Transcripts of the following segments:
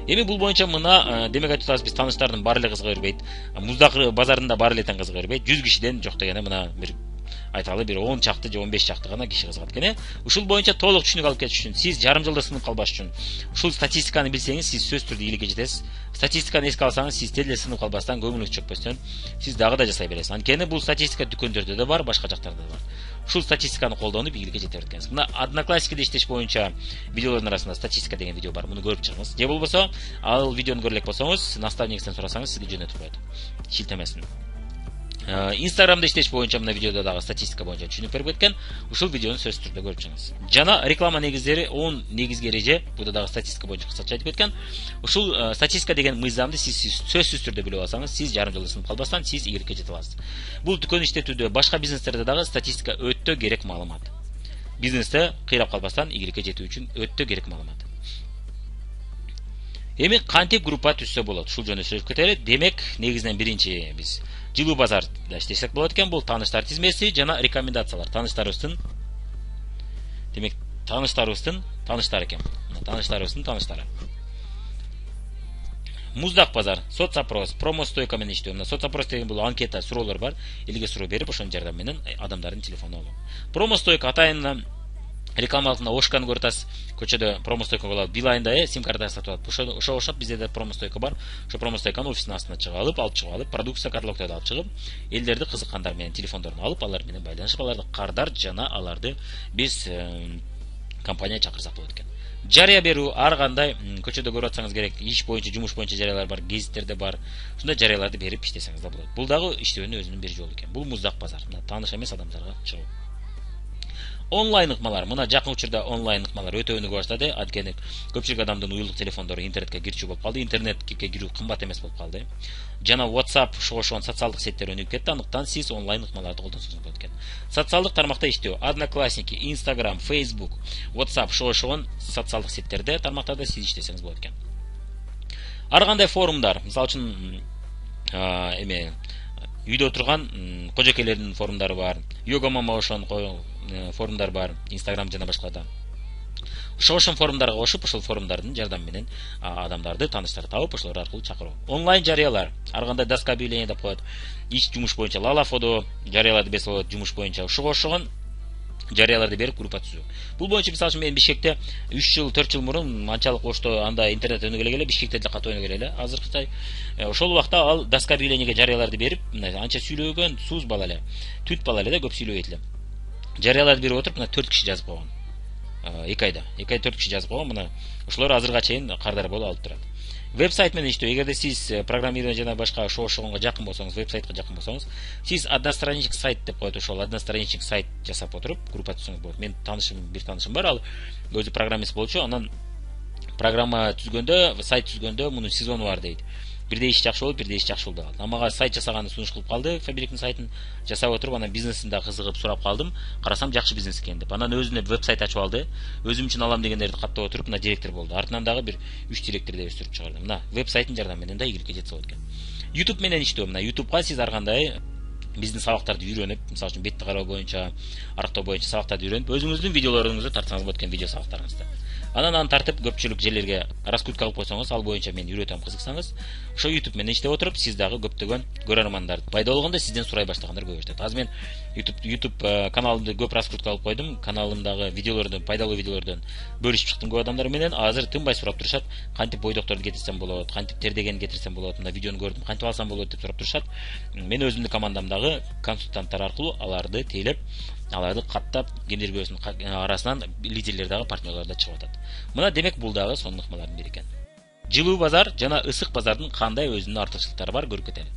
Эми бул боюнча мына демек айтып атабыз, биз тааныштардын баары эле кызыга бербейт. Муздак базарында баары эле кызыга бербейт. 100 кишиден жок дегенде мына бир айталы бир 10 чакты же 15 чакты гана киши кызыгат экен. Ушул боюнча толук түшүнүк алып кетиш үчүн, сиз жарым жылда сынып калбаш үчүн ушул статистиканы билсеңиз, сиз сөзсүз түрдө ийгиликке жетесиз. Статистиканы эске алсаңыз, сиз тез эле сынып калбастан, көңүлүңүз чөкпөстөн сиз дагы да жасай бересиз. Анткени бул статистика дүкөндөрдө да бар, башка жактарда да бар. Ушул статистиканы колдонуп ийгиликке жете берет экенсиз. Мына Одноклассникиде иштеш боюнча видеолордун арасында статистика деген видео бар. Муну көрүп чыгыңыз. Же болбосо, ал видеону көрө элек болсоңуз, наставниктен сурасаңыз, сизге жөнөтүп коет. Шилтемесин. Инстаграмда иштеш боюнча мына видеодо дагы статистика боюнча түшүнүк берип кеткен. Ушул видеону сөзсүз түрдө көрүп чыгыңыз. Жана реклама негиздери 10 негизги эреже, буда дагы статистика боюнча кыскача айтып кеткен. Ушул статистика деген мыйзамды сиз сөзсүз түрдө билип алсаңыз, сиз жарым жылда сынып калбастан сиз ийгиликке жете аласыз. Бул дүкөн иштетүүдө, башка бизнестерде дагы статистика өтө керек маалымат. Бизнесте кыйрап калбастан ийгиликке жетүү үчүн өтө керек маалымат. Эми кантип группа түзсө болот? Ушул жөнүндө сөйлөп кетели. Демек, негизинен биринчи биз жылуу базарда иштесек болот экен. Бул тааныштар тизмеси жана рекомендациялар. Тааныштарыбыздын тааныштары экен. Тааныштарыбыздын тааныштары. Муздак базар, соцопрос, промостойка менен иштөө. Мына соцопрос деген бул анкета, суроолор бар. Элге суроо берип, ошонун жардамы менен адамдардын телефонун алуу. Промостойка атайын рекламалык ошканы көрүп атасыз. Көчөдө промостойка болот. Билайнда сим карта сатып алат. Ошо окшоп бизде да промостойка бар. Ошо промостойканы офистин астына чыгып алып, продукция каталогдорду алып чыгып, элдерди кызыккандар менен телефондорун алып, алар менен байланышып, аларды кардар жана аларды биз компания чакырсак болот экен. Жарыя берүү, ар кандай көчөдө көрүп атсаңыз керек, иш боюнча, жумуш боюнча жарыялар бар, гезиттерде бар. Ушундай жарыяларды берип иштесеңиз да болот. Бул дагы иштөөнүн өзүнүн бир жолу экен. Бул муздак базар. Мына тааныш эмес адамдарга чыгуу. Онлайн ыкмалар. Мына жакын учурда онлайн ыкмалар өтө өнүгө баштады. Анткени көпчүлүк адамдын уюлдук телефондору интернетке кирчү болуп калды. Интернетке кирүү кымбат эмес болуп калды. Жана WhatsApp, ошого социалдык сеттер өнүгүп кетти. Андыктан сиз онлайн ыкмаларды колдонсоңуз болот экен. Социалдык тармакта иштөө, Одноклассники, Instagram, Facebook, WhatsApp, ошого социалдык сеттерде, тармактарда сиз иштесеңиз болот экен. Ар кандай форумдар, мисалы үчүн үйдө отурган кожокейлердин форумдары бар. Йога мама ошон форумдар бар, Instagram жана башкаларда. Ошол форумдарга кошуп, ошол форумдардын жардамы менен адамдарды, тааныштар табып, ошолор аркылуу чакыруу. Онлайн жарыялар, ар кандай доска объявление деп коет. Иш жумуш боюнча Лалафодо жарыяларды берсе болот, жумуш боюнча. Ошогон жарыяларды берип группа түзүү. Бул боюнча мисалы үчүн мен Бишкекте 3 жыл, 4 жыл мурун анчалык ошто анда интернет өнүгө эле, Бишкекте деле катуу өнүгө эле. Азыркытай ошол убакта ал доска объявлениеге жарыяларды берип, анча сүйлөгөн, суз бала эле, түт бала эле да, көп сүйлөбөйт эле. Жарыяларды берип отуруп, мына 4 киши жазып койгон. 2 айда 4 киши жазып койгон. Мына ошолор азырга чейин кардар болуп алып турат. Веб-сайт менен иштөө. Эгерде сиз программирование жана башка ошого жакын болсоңуз, веб-сайтка жакын болсоңуз, сиз одностраничник сайт деп коет, ошол одностраничник сайт жасап отуруп, группа түзсөңүз болот. Мен бир таанышым бар, ал өзү программист болчу, анан программа түзгөндө, сайт түзгөндө мунун сезону бар дейт. Бирде иш жакшы болуп, бирде иш жакшы болбой калды. Мага сайт жасаганды сунуш кылып калды, Фабриктин сайтын жасап отуруп, анан бизнесин да кызыгып сурап калдым. Карасам жакшы бизнес экен деп. Анан өзүнө веб-сайт ачып алды. Өзүм үчүн алам дегендерди каттап отуруп, мына директор болду. Артынан дагы бир 3 директорду өстүрүп чыгарды. Мына веб-сайттын жардамы менен да ийгиликке жетсе болот экен. YouTube менен иштөө. Мына YouTubeга сиз ар кандай биздин сабактарды үйрөнүп, мисалы үчүн бетти кароо боюнча, арыктоо боюнча сабактарды үйрөнүп, өзүңүздүн видеолоруңузду тартсаңыз болот экен, видео сабактарыңызды. Анан тартып көпчүлүк жерлерге раскрутка кылып койсоңуз, ал боюнча мен үйрөтөм, кызыксаңыз, ошо YouTube менен иштеп отуруп, сиз дагы көптөгөн көрөрмандар пайда болгондо сизден сурай баштагандар көп өтөт. Азыр мен YouTube каналымды көп раскрутка кылып койдум. Каналымдагы видеолордон, пайдалуу видеолордон бөлүшүп чыктым көп адамдар менен. Азыр тынбай сурап турушат, кантип бойдокторду кетирсем болот, кантип тердегенди кетирсем болот, мына видеону көрдүм, кантип алсам болот деп сурап турушат. Мен өзүмдүн командамдагы консультанттар аркылуу аларды тейлеп, аларды каттап, гендербөөсүнүн арасынан лидерлер дагы, партнерлер да чыгып атат. Мына демек бул дагы сонун ыкмалардын бири экен. Жылуу базар жана ысык базардын кандай өзүнүн артыкчылыктары бар, көрүп кетели.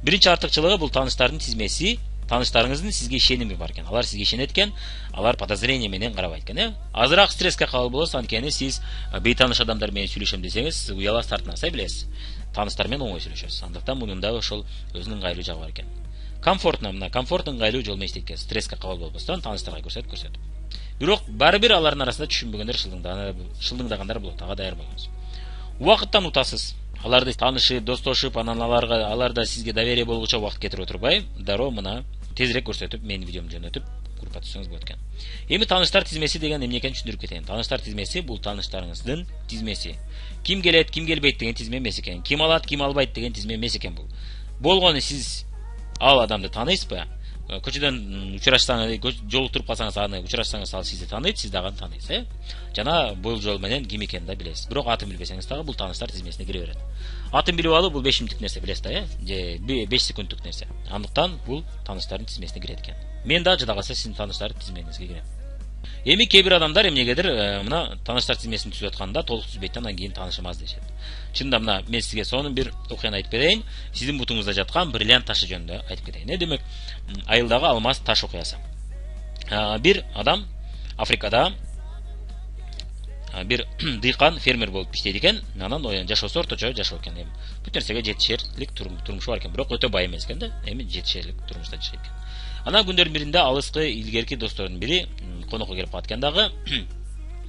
Биринчи артыкчылыгы бул тааныштардын тизмеси, тааныштарыңыздын сизге ишеними бар экен. Алар сизге ишенет экен, алар подозрение менен карабайт экен, Азыраак стресске кабыл болосуз, анткени сиз бейтааныш адамдар менен сүйлөшөм десеңиз, уяласыз, тартынасыз, билесиз. Тааныштар менен оңой сүйлөшөсүз. Андыктан мунун да ошол өзүнүн ыңгайлуу жагы бар экен. Комфортно, мына комфорт ыңгайлуу жол менен иштейт экен. Стресске кабыл болбостон тааныштарга көрсөтүп. Бирок баары бир алардын арасында түшүнбөгөндөр, шылдыңдагандар болот. Ага даяр болуңуз. Убакыттан утасыз. Аларды таанышып, достошуп, анан аларда сизге доверие болгучу убакыт кетирип отурбай, дароо мына тезирээк көрсөтүп, менин видеомду жөнөтүп, группа түзсөңүз болот экен. Эми тааныштар тизмеси деген эмне экенин түшүндүрүп кетейин. Тааныштар тизмеси бул тааныштарыңыздын тизмеси. Ким келет, ким келбейт деген тизме эмес экен. Ким алат, ким албайт деген тизме эмес экен бул. Болгону сиз ал адамды тааныйсызбы? Көчөдөн учурашсаңыз, жолуктуруп калсаңыз, аны учурашсаңыз, ал сизди тааныйт, сиз дагы аны тааныйсыз, Жана бойл менен ким экенин да билесиз. Бирок атын билбесеңиз дагы бул тааныштар тизмесине кире берет. Атын билип алуу бул 5 мүнөттүк нерсе, билесиз да, же 5 секундтук нерсе. Андыктан бул тааныштардын тизмесине кирет экен. Мен да жада калса сиздин тааныштардын тизмеңизге кирем. Эми кээ бир адамдар эмнегедир мына тааныштар тизмесин түзүп атканда толук түзбөйт, андан кийин таанышамаз дешет. Чынында мына мен сизге сонун бир окуяны айтып берейин. Сиздин бутуңузда жаткан бриллиант ташы жөнүндө айтып кетейин. Демек, айылдагы алмаз таш окуясы. Бир адам Африкада бир дыйкан фермер болуп иштейт экен. Анан жашоосу орточо жашоо экен. Эми бүт нерсеге жетишерлик турмушу бар экен, бирок өтө бай эмес экен да. Эми жетишерлик турмушта жашайт экен. Анан күндөрдүн биринде алыскы илгерки досторунун бири конокко келип калат экен дагы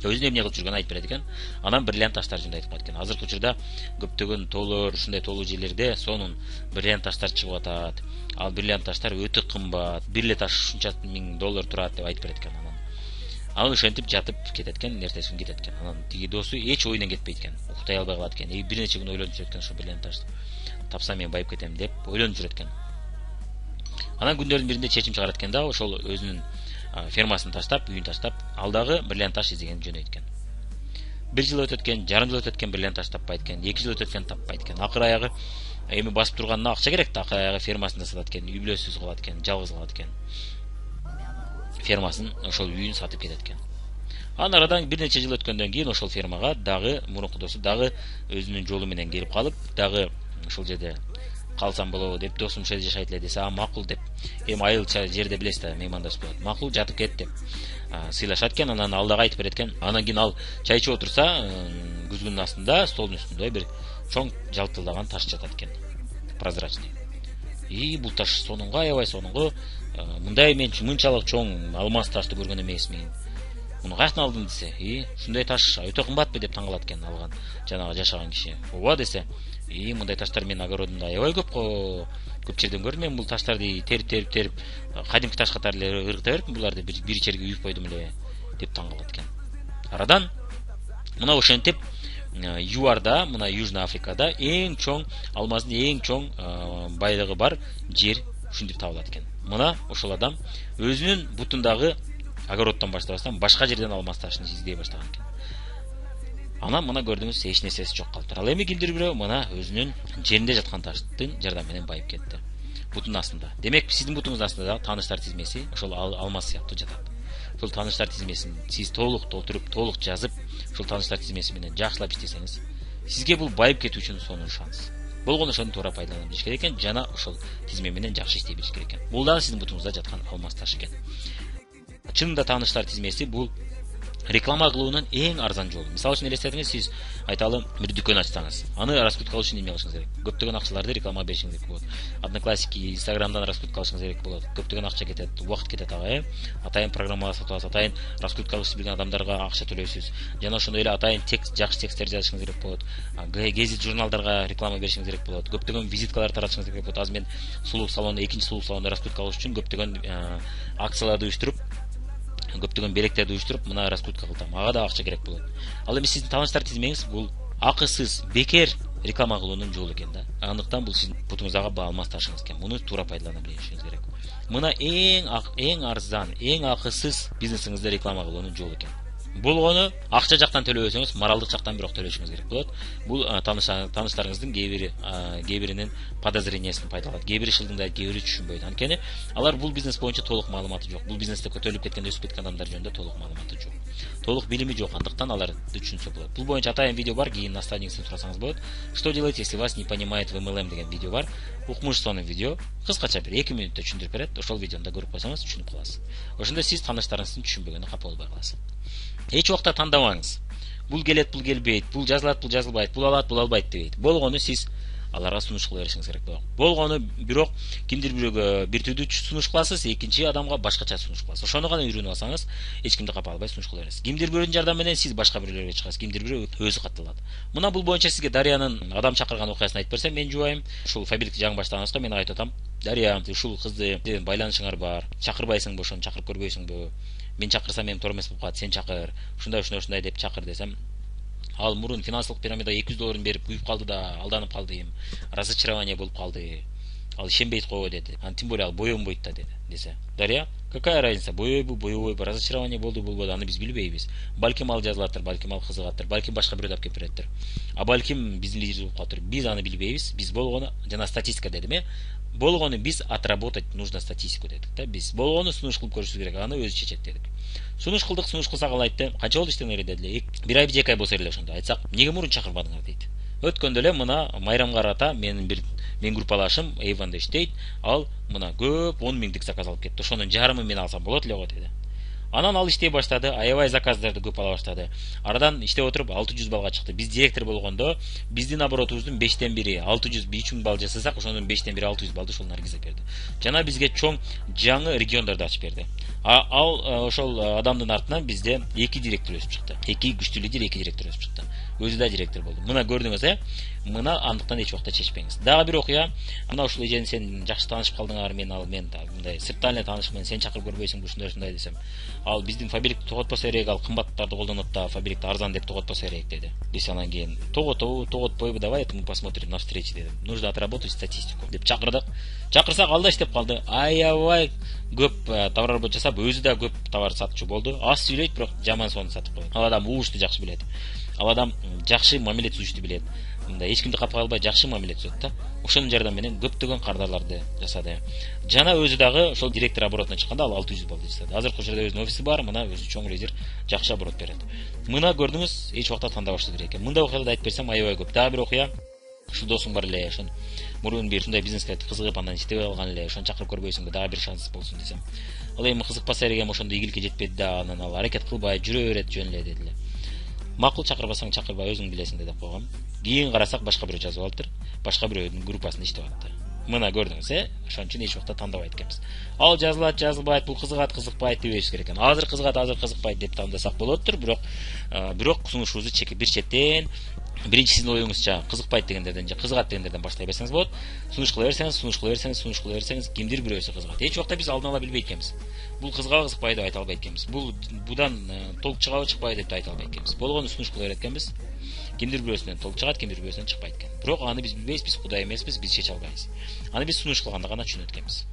өзүнүн эмне кылып жүргөнүн айтып берет экен. Анан бриллиант таштар жөнүндө айтып калат экен. Азыркы учурда көптөгөн тоолор, ушундай тоолуу жерлерде сонун бриллиант таштар чыгып атат. Ал бриллиант таштар өтө кымбат. Бир эле таш ушунча $1000 турат деп айтып берет экен. Анан ошентип жатып кетет экен, эртеси күнү кетет экен. Анан тиги досу эч оюнан кетпейт экен. Уктай албай калат экен. Бир нече күн ойлонуп жүрөт экен, ошо бриллиант ташты тапсам мен байып кетем деп ойлонуп жүрөт экен. Анан күндөрдүн биринде чечим чыгарат экен да, ошол өзүнүн фермасын таштап, үйүн таштап, алдагы бриллиант таш издеген жөнөйт экен. Бир жыл өтөт экен, жарым жыл өтөт экен, бриллиант таш таппайт экен, 2 жыл өтөт экен, таппайт экен. Акыры аягы эми басып турганына акча керек да, акыры аягы фермасын да сатат экен, үй бүлөсүз калат экен, жалгыз калат экен. Фермасын, ошол үйүн сатып кетет экен. Анан арадан бир нече жыл өткөндөн кийин ошол фермага дагы мурунку досу дагы өзүнүн жолу менен келип калып, дагы ошол жерде калсам болобу деп, досум ушул жерде жашайт эле десе, макул деп. Эми айылча жерде билесиз да, меймандаш болот. Макул, жатып кет деп сыйлашат экен. Анан ал дагы айтып берет экен. Анан кийин ал чай ичип отурса, күзгүнүн астында, столдун үстүндө бир чоң жалтылдаган таш жатат экен. Прозрачный. Бул таш сонунго, аябай сонунго. Мындай мен мынчалык чоң алмаз ташты көргөн эмесмин. Муну каяктан алдың десе, ушундай таш өтө кымбатпы деп таң калат экен алган жанагы жашаган киши. Ооба десе, мындай таштар менин огородумда аябай көп жерден көрдүм. Мен бул таштарды терип кадимки таш катары эле ыргыта берип, буларды бир черге үйүп койдум эле деп таң калат экен. Арадан мына ошентип ЮАРда, мына Южный Африкада эң чоң алмаздын эң чоң байлыгы бар жер ушинтип табылат экен. Мына ошол адам өзүнүн бутундагы огороддон баштабастан башка жерден алмаз ташын издей баштаган экен. Анан мына көрдүңүз, эч нерсеси жок калыптыр. Ал эми кимдир бирөө мына өзүнүн жеринде жаткан таштын жардамы менен байып кетти. Бутунун астында. Демек, сиздин бутуңуздун астында да тааныштар тизмеси ошол алмаз сыяктуу жатат. Ошол тааныштар тизмесин сиз толук толтуруп, толук жазып, ошол тааныштар тизмеси менен жакшылап иштесеңиз, сизге бул байып кетүү үчүн сонун шанс. Болгону ошону туура пайдалана билиш керек экен, жана ошол тизме менен жакшы иштей билиш керек экен. Бул дагы сиздин бутуңузда жаткан алмаз ташы экен. Чынында тааныштар тизмеси бул реклама кылуунун эң арзан жолу. Мисалы үчүн элестетиңиз, сиз айталы бир дүкөн ачсаңыз, аны раскрутка кылыш үчүн эмне кылышыңыз керек? Көптөгөн акчаларды реклама беришиңиз керек болот. Одноклассники, Инстаграмдан раскрутка кылышыңыз керек болот. Көптөгөн акча кетет, убакыт кетет ага, Атайын программалар сатып аласыз, атайын раскрутка кылышты билген адамдарга акча төлөйсүз. Жана ошондой эле атайын текст, жакшы тексттер жазышыңыз керек болот. Гезит журналдарга реклама беришиңиз керек болот. Көптөгөн визиткалар таратышыңыз керек болот. Азыр мен сулуу салонда, экинчи сулуу салонда раскрутка кылыш үчүн көптөгөн акцияларды уюштуруп, көптөгөн белектерди уюштуруп, мына раскрутка кылдым. Ага да акча керек болот. Ал эми сиздин тааныштар тизмеңиз бул акысыз, бекер реклама кылуунун жолу экен да. Андыктан бул сиздин бутуңуздагы алмаз ташыңыз экен. Муну туура пайдалана билишиңиз керек. Мына эң арзан, эң акысыз бизнесиңизде реклама кылуунун жолу экен. Болгону акча жактан төлөбөсөңүз, моралдык жактан бирок төлөшүңүз керек болот. Бул тааныштарыңыздын кээ биринин подозрениясын пайдаланат. Кээ бири шылдыңдайт, кээ бири түшүнбөйт. Анткени алар бул бизнес боюнча толук маалыматы жок. Бул бизнесте көтөрүлүп кеткен, өсүп кеткен адамдар жөнүндө толук маалыматы жок. Толук билими жок, андыктан аларды түшүнсө болот. Бул боюнча атайын видео бар, кийин наставнигинен сурасаңыз болот. Что делать, если вас не понимает в MLM деген видео бар. Укмуш сонун видео. Кыскача бир 2 мүнөттө түшүндүрүп берет. Ошол видеону да көрүп койсоңуз түшүнүп каласыз. Ошондо сиз тааныштарыңыздын түшүнбөгөнүнө капа болбой каласыз. Эч убакта тандабаңыз. Бул келет, бул келбейт, бул жазылат, бул жазылбайт, бул алат, бул албайт дебейт. Болгону сиз аларга сунуш кыла беришиңиз керек болгону. Бирок кимдир бирөөгө бир түрдүү сунуш кыласыз, экинчи адамга башкача сунуш кыласыз. Ошону гана үйрөнүп алсаңыз, эч кимди капа албай сунуш кыла бересиз. Кимдир бирөөнүн жардамы менен сиз башка бирөөлөргө чыгасыз, кимдир бирөө өзү катталат. Мына бул боюнча сизге Дарьянын адам чакырган окуясын айтып берсем, мен жубайым. Ушул фабрикти жаңы баштаганыңыз го, мен айтып атам. Дарья, ушул кызды байланышыңар бар. Чакырбайсыңбы, ошону чакырып көрбөйсүңбү? Мен чакырсам менин тоор эмес болуп калат, сен чакыр. Ушундай деп чакыр десем, ал мурун финансылык пирамидага $200 берип куюп калды да алданып калдым. Разочарование болуп калды. Ал ишенбейт го деди. Тем более ал боенбойт да деди. Десе, Дарья, какая разница, боебу, боебойбу, разочарование болду, болбоду, аны биз билбейбиз. Балким ал жазылаттыр, балким ал кызыгаттыр, балким башка бирөө алып келип береттир. А балким биздин лидер болуп калыптыр. Биз аны билбейбиз. Биз болгону жана статистика дедим, болгону биз отработать нужно статистику дедик да. Биз болгону сунуш кылып көрүшүбүз керек, аны өзү чечет дедик. Сунуш кылдык, сунуш кылсак ал айтты, канча болду иштеңер дедиле. Бир ай, 2 ай болсо эле ошондо. Айтсак, эмнеге мурун чакырбадыңар дейт. Өткөндө эле мына Майрам карата менин группалашым Эйванда иштейт, ал мына көп 10 миңдик заказ алып кетти. Ошонун жарымын мен алсам болот эле го деди. Анан ал иштей баштады, аябай заказдарды көп ала баштады. Арадан иштеп отуруп 600 балга чыкты. Биз директор болгондо биздин оборотубуздун 5тен бири 600 3000 балл жасасак, ошонун 5тен бири 600 балды ошол Наргиза берди. Жана бизге чоң жаңы региондорду ачып берди. Ал ошол адамдын артынан бизде 2 директор өсүп чыкты. 2 күчтүү лидер, 2 директор өсүп чыкты. Өзү да директор болду. Мына көрдүңүз, мына андыктан эч убакта чечпеңиз. Дагы бир окуя. Мына ушул эжени сен жакшы таанышып калдыңар, мен мындай сырттан эле таанышмын, сен чакырып көрбөйсүңбү, ушундай десем. Ал биздин фабрикти тоготпосо керек, ал кымбаттарды колдонот да, фабрикти арзан деп тоготпосо керек деди. Биз анан кийин тоготпойбу, давай это мы посмотрим на встрече деди. Нужно отработать статистику деп чакырдык. Чакырсак ал да иштеп калды. Аябай көп товар работа жасап, өзү да көп товар сатчу болду. Аз сүйлөйт, бирок жаман сонун сатып коет. Ал адам уушты жакшы билет. Ал адам жакшы мамиле түзүштү билет. Мындай эч кимди капа албай жакшы мамиле түзөт да. Ошонун жардамы менен көптөгөн кардарларды жасады. Жана өзү дагы ошол директор оборотуна чыкканда ал 600 балды жасады. Азыркы учурда өзүнүн офиси бар, мына өзү чоң лидер, жакшы оборот берет. Мына көрдүңүз, эч убакта тандабаштуу керек экен. Мындай окуяларды айтып берсем аябай көп. Дагы бир окуя. Ушул досуң бар эле, ошон мурун бир ушундай бизнеске кызыгып анан иштеп алган эле, ошону чакырып көрбөйсүңбү, дагы бир шанс болсун десем. Ал эми кызыкпаса эле, ошондо ийгиликке жетпеди да, анан ал аракет кылбай жүрө берет жөн эле дедиле. Макул, чакырбасаң чакырбай, өзүң билесиң деп койгом. Кийин карасак башка бирөө жазып алыптыр. Башка бирөөнүн группасында иштеп атты. Мына көрдүңүз, ошон үчүн эч убакта тандабайт экенбиз. Ал жазылат, жазылбайт, бул кызыгат, кызыкпайт дебеш керек экен. Азыр кызыгат, азыр кызыкпайт деп тандасак болоттур, бирок сунушубузду бир четтен биринчи сиздин оюңузча кызыкпайт дегендерден же кызыгат дегендерден баштай берсеңиз болот. Сунуш кыла берсеңиз, кимдир бирөөсү кызыгат. Эч убакта биз алдын ала билбейт экенбиз. Бул кызыгабы, кызыкпайбы деп айта албайт экенбиз. Будан толук чыгабы, чыкпайбы деп айта албайт экенбиз. Болгону сунуш кыла берет экенбиз. Кимдир бирөөсүнөн толук чыгат, кимдир бирөөсүнөн чыкпайт экен. Бирок аны биз билбейбиз, биз кудай эмеспиз, биз чече албайбыз. Аны биз сунуш кылганда гана түшүнөт экенбиз.